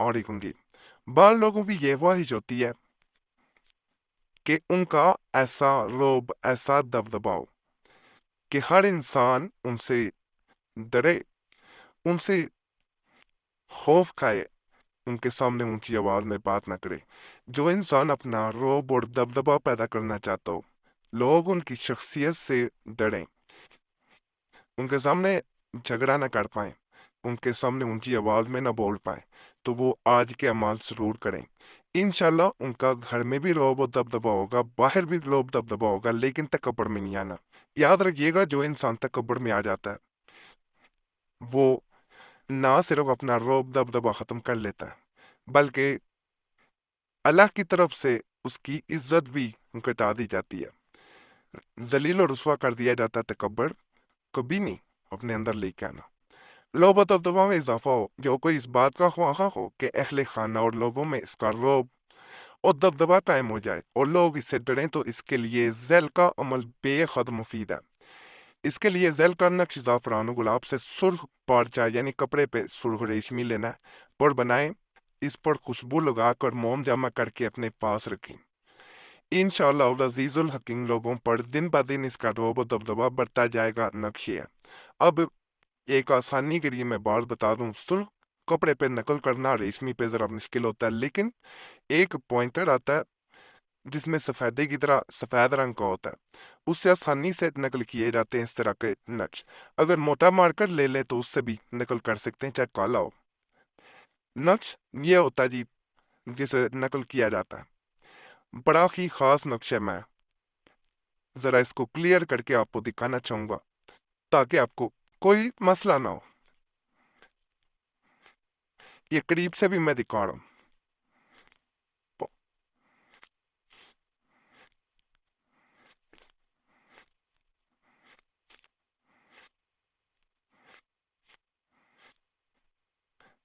और एक उनकी बाल लोगों की ये ख्वाहिश होती है कि उनका ऐसा रोब, ऐसा दबदबा हो कि हर इंसान उनसे डरे, उनसे खौफ खाए, उनके सामने ऊंची आवाज में बात ना करे। जो इंसान अपना रोब और दबदबा पैदा करना चाहता हो, लोग उनकी शख्सियत से डरें, उनके सामने झगड़ा ना कर पाए, उनके सामने ऊंची आवाज में ना बोल पाए, तो वो आज के अमाल जरूर करें। इंशाल्लाह उनका घर में भी रौब और दबदबा होगा, बाहर भी रौब दबदबा होगा, लेकिन तकब्बुर में नहीं आना। याद रखिएगा, जो इंसान तकब्बुर में आ जाता है वो ना सिर्फ अपना रौब दबदबा खत्म कर लेता है, बल्कि अल्लाह की तरफ से उसकी इज्जत भी घटा दी जाती है, जलील और रुसवा कर दिया जाता है। तकब्बुर कभी नहीं अपने अंदर लेके आना। लोभ और दबदबा में इजाफा हो, जो कोई इस बात का ख्वाहा हो कि अहले खाना और लोगों में इसका रोब और दबदबा कायम हो जाए और लोग इससे डरें, तो इसके लिए जैल का अमल बेहद मुफीद है। इसके लिए जैल का नक्श ज़ाफ़रान और गुलाब से सुर्ख पारचा यानी कपड़े पे सुर्ख रेशमी लेना है, पर बनाएं, इस पर खुशबू लगाकर मोम जमा करके अपने पास रखें। इंशाअल्लाह अज़ीज़ुल हकीम लोगों पर दिन ब दिन इसका रोब और दबदबा बढ़ता जाएगा। नक्श है। अब एक आसानी के लिए मैं बात बता दूं, सुर्ख कपड़े पे नकल करना रेशमी पे जरा मुश्किल होता है, लेकिन एक पॉइंटर आता है जिसमें सफेदे की तरह सफेद रंग का होता है, उससे आसानी से नकल किए जाते हैं इस तरह के नक्श। अगर मोटा मार्कर ले लें तो उससे भी नकल कर सकते हैं, चाहे काला हो। नक्श ये होता है जी जिसे नकल किया जाता है, बड़ा ही खास नक्श है। मैं जरा इसको क्लियर करके आपको दिखाना चाहूंगा ताकि आपको कोई मसला ना हो। ये करीब से भी मैं दिखा रहा हूँ।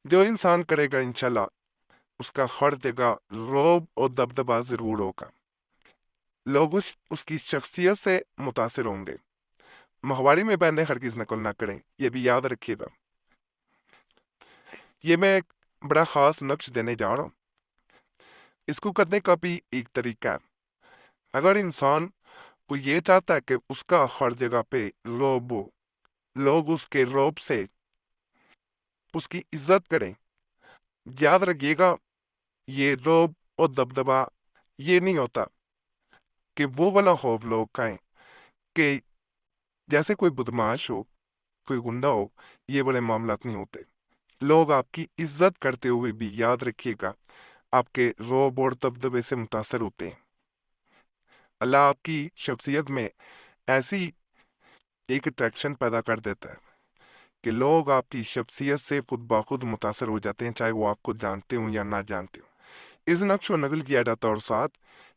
जो इंसान करेगा इंशाल्लाह उसका हर जगह रोब और दबदबा जरूर होगा। लोग उसकी शख्सियत से मुतासिर होंगे। माहवारी में बहने हरगिज नकल ना करें, ये भी याद रखिएगा। ये मैं एक बड़ा खास नक्श देने जा रहा हूँ। इसको करने का भी एक तरीका है। अगर इंसान को ये चाहता है कि उसका हर जगह पे रोब हो, लोग उसके रोब से उसकी इज्जत करें, याद रखिएगा ये रोब और दबदबा ये नहीं होता कि वो वाला खौफ लोग खाएं कि जैसे कोई बदमाश हो, कोई गुंडा हो। ये बड़े मामलात नहीं होते। लोग आपकी इज्जत करते हुए भी याद रखिएगा आपके रोब और दबदबे से मुतासर होते हैं। अल्लाह आपकी शख्सियत में ऐसी एक अट्रैक्शन पैदा कर देता है कि लोग आपकी शख्सियत से खुद ब खुद मुतासर हो जाते हैं, चाहे वो आपको जानते हो या ना जानते हो। इस नक्श को नकल किया जाता है और साथ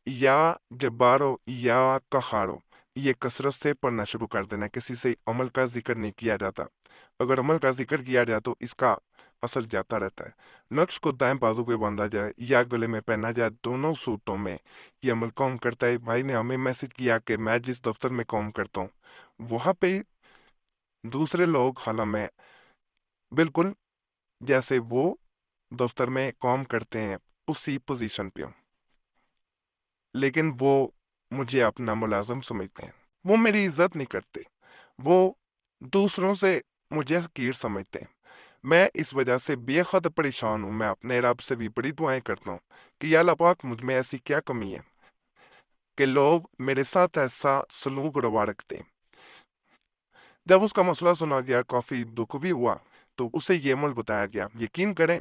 या जब्बारो या कहारो ये कसरत से पढ़ना शुरू कर देना। किसी से अमल का जिक्र नहीं किया जाता। अगर अमल का जिक्र किया जाए तो इसका असर जाता रहता है। नक्श को दाएं बाजू पे बांधा जाए या गले में पहना जाए, दोनों सूटों में ये अमल काम करता है। भाई ने हमें मैसेज किया कि मैं जिस दफ्तर में काम करता हूँ वहां पे दूसरे लोग हालांकि मैं बिल्कुल जैसे वो दफ्तर में काम करते हैं उसी पोजीशन पे हूँ, लेकिन वो मुझे अपना मुलाजिम समझते हैं। वो मेरी इज्जत नहीं करते, वो दूसरों से मुझे हकीर समझते हैं। मैं इस वजह से बेहद परेशान हूँ। मैं अपने रब से भी बड़ी दुआएं करता हूँ कि या अल्लाह पाक मुझ में ऐसी क्या कमी है कि लोग मेरे साथ ऐसा सलूक रवा रखते हैं। जब उसका मसला सुना गया, काफी दुख भी हुआ, तो उसे ये अमल बताया गया। यकीन करें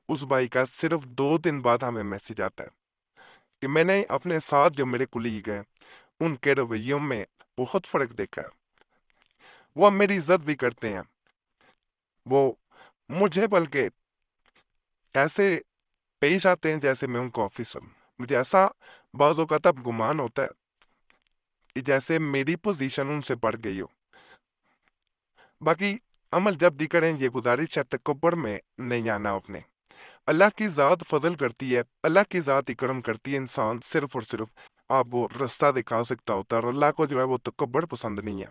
उस भाई का सिर्फ 2 दिन बाद हमें मैसेज आता है कि मैंने अपने साथ जो मेरे कुलीग हैं उनके रवैयों में बहुत फर्क देखा है। वो अब मेरी इज्जत भी करते हैं। वो मुझे बल्कि ऐसे पेश आते हैं जैसे मैं उनका ऑफिसर हूं। मुझे ऐसा बाज़ औक़ात अब गुमान होता है कि जैसे मेरी पोजीशन उनसे बढ़ गई हो। बाकी अमल जब भी करें ये गुजारिश है तकब्बुर में नहीं आना अपने। अल्लाह की ज़ात फजल करती है, अल्लाह की ज़ात इकरम करती है। इंसान सिर्फ और सिर्फ आप वो रास्ता दिखा सकता होता है और अल्लाह को जो है वो तकब्बुर पसंद नहीं है।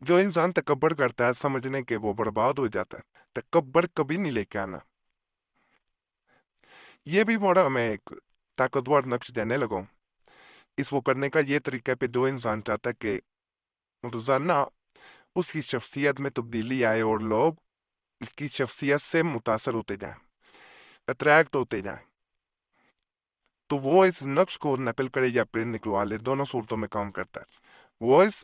जो इंसान तकब्बुर करता है समझने के वो बर्बाद हो जाता है। तकब्बुर कभी नहीं लेके आना। یہ بھی موڑا میں ایک طاقتور نقش دینے لگا۔ اس وہ کرنے کا یہ طریقہ پہ جو انسان چاہتا ہے کہ روزانہ اس کی شخصیت میں تبدیلی آئے اور لوگ اس کی شخصیت سے متاثر ہوتے جائیں، اٹریکٹ ہوتے جائیں، تو وہ اس نقش کو نقل کرے یا پرنٹ نکلوا لے، دونوں صورتوں میں کام کرتا ہے۔ وہ اس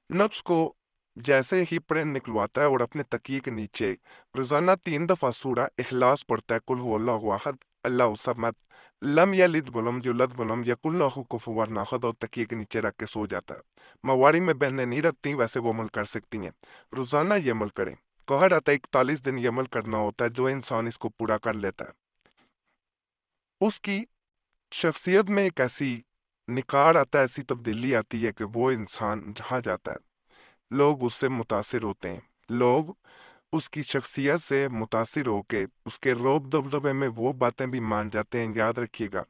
نقش کو جیسے ہی پرنٹ نکلواتا ہے اور اپنے تکیے کے نیچے روزانہ 3 دفعہ سورہ اخلاص پڑھتا ہے، قل هو اللہ احد اللہ الصمد لم یلد ولم یولد ولم یکن لہ کفوا احد، اور تکیے کے نیچے رکھ کے سو جاتا ہے۔ مواری میں بہنیں نہیں رکھتی ویسے وہ عمل کر سکتی ہیں، روزانہ یہ عمل کریں۔ کہا جاتا ہے 41 دن یہ عمل کرنا ہوتا ہے، جو انسان اس کو پورا کر لیتا ہے اس کی شخصیت میں ایک ایسی نکھار آتا ہے، ایسی تبدیلی آتی ہے کہ وہ انسان جہاں جاتا ہے لوگ اس سے متاثر ہوتے ہیں، لوگ اس کی شخصیت سے متاثر ہو کے اس کے روب دبدبے میں وہ باتیں بھی مان جاتے ہیں۔ یاد رکھیے گا،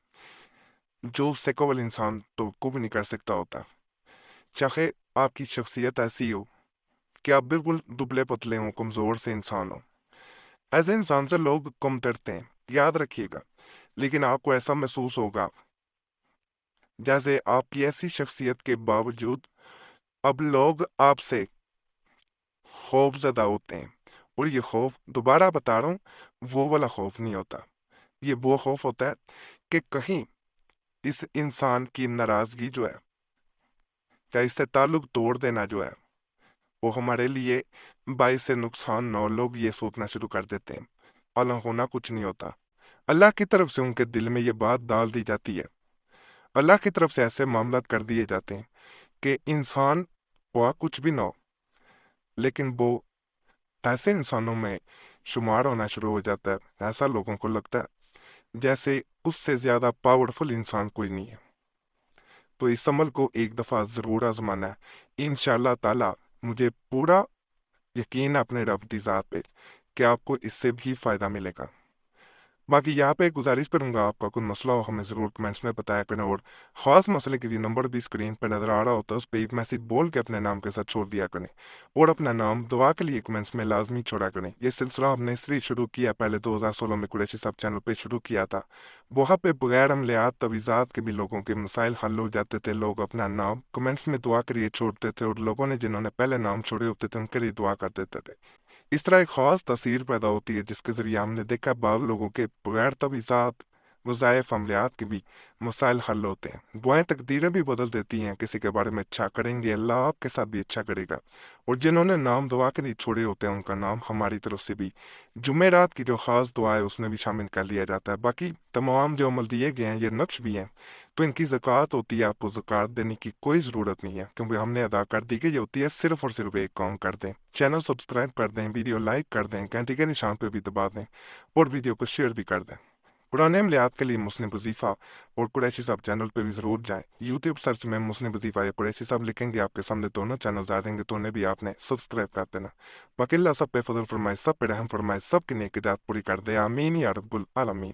جو سیکول انسان تو کو بھی نہیں کر سکتا ہوتا، چاہے آپ کی شخصیت ایسی ہو کہ آپ بالکل دبلے پتلے ہوں، کمزور سے انسان ہو، ایسے انسان سے لوگ کم ترتے ہیں، یاد رکھیے گا۔ لیکن آپ کو ایسا محسوس ہوگا جیسے آپ کی ایسی شخصیت کے باوجود اب لوگ آپ سے خوف زدہ ہوتے ہیں، اور یہ خوف دوبارہ بتا رہا ہوں وہ والا خوف نہیں ہوتا، یہ وہ خوف ہوتا ہے کہ کہیں اس انسان کی ناراضگی جو ہے یا اس سے تعلق توڑ دینا جو ہے وہ ہمارے لیے باعث نقصان نہ ہو۔ لوگ یہ سوچنا شروع کر دیتے ہیں اللہ ہونا کچھ نہیں ہوتا، اللہ کی طرف سے ان کے دل میں یہ بات ڈال دی جاتی ہے، اللہ کی طرف سے ایسے معاملات کر دیے جاتے ہیں کہ انسان ہوا کچھ بھی نہ ہو، لیکن وہ ایسے انسانوں میں شمار ہونا شروع ہو جاتا ہے، ایسا لوگوں کو لگتا ہے جیسے اس سے زیادہ پاورفل انسان کوئی نہیں ہے۔ تو اس عمل کو ایک دفعہ ضرور آزمانا ہے، انشاءاللہ تعالی مجھے پورا یقین ہے اپنے رب کی ذات پہ کہ آپ کو اس سے بھی فائدہ ملے گا۔ باقی یہاں پہ گزارش کروں گا، آپ کا کوئی مسئلہ ہو ہمیں ضرور کمنٹس میں بتایا کریں، اور خاص مسئلے کے لیے نمبر بھی اسکرین پہ نظر آ رہا ہوتا ہے، اس پہ ایک میسج بول کے اپنے نام کے ساتھ چھوڑ دیا کریں، اور اپنا نام دعا کے لیے کمنٹس میں لازمی چھوڑا کریں۔ یہ سلسلہ ہم نے اس لیے شروع کیا، پہلے 2016 میں قریشی صاحب چینل پہ شروع کیا تھا، وہاں پہ بغیر عملیات تویزات کے بھی لوگوں کے مسائل حل ہو جاتے تھے، لوگ اپنا نام کمنٹس میں دعا کے لیے چھوڑتے تھے، اور لوگوں نے جنہوں نے پہلے نام چھوڑے ہوتے تھے ان کے لیے دعا کر دیتے تھے۔ اس طرح ایک خاص تاثیر پیدا ہوتی ہے جس کے ذریعے ہم نے دیکھا بعض لوگوں کے بغیر تویزات وظائف عملیات کے بھی مسائل حل ہوتے ہیں، دعائیں تقدیریں بھی بدل دیتی ہیں، کسی کے بارے میں اچھا کریں گے اللہ آپ کے ساتھ بھی اچھا کرے گا، اور جنہوں نے نام دعا کے لیے چھوڑے ہوتے ہیں ان کا نام ہماری طرف سے بھی جمعرات کی جو خاص دعا ہے اس میں بھی شامل کر لیا جاتا ہے۔ باقی تمام جو عمل دیے گئے ہیں یہ نقش بھی ہیں، تو ان کی زکوٰۃ ہوتی ہے، آپ کو زکوٰۃ دینے کی کوئی ضرورت نہیں ہے کیونکہ ہم نے ادا کر دی کہ یہ ہوتی ہے صرف اور صرف ایک کام کر دیں، چینل سبسکرائب کر دیں، ویڈیو لائک کر دیں، گھنٹی کے نشان پہ بھی دبا دیں، اور ویڈیو کو شیئر بھی کر دیں۔ پرانے عملیات کے لیے مسلم وظیفہ اور قریشی صاحب چینل پہ بھی ضرور جائیں، یوٹیوب سرچ میں مسلم وظیفہ یا قریشی صاحب لکھیں گے، آپ کے سامنے دونوں چینل آ جائیں گے، تو انہیں بھی آپ نے سبسکرائب کر دینا۔ باقی اللہ سب پہ فضل فرمائے، سب پہ رحم فرمائے، سب کی نیک ہدایت پوری کر دے، آمین یا رب العالمین۔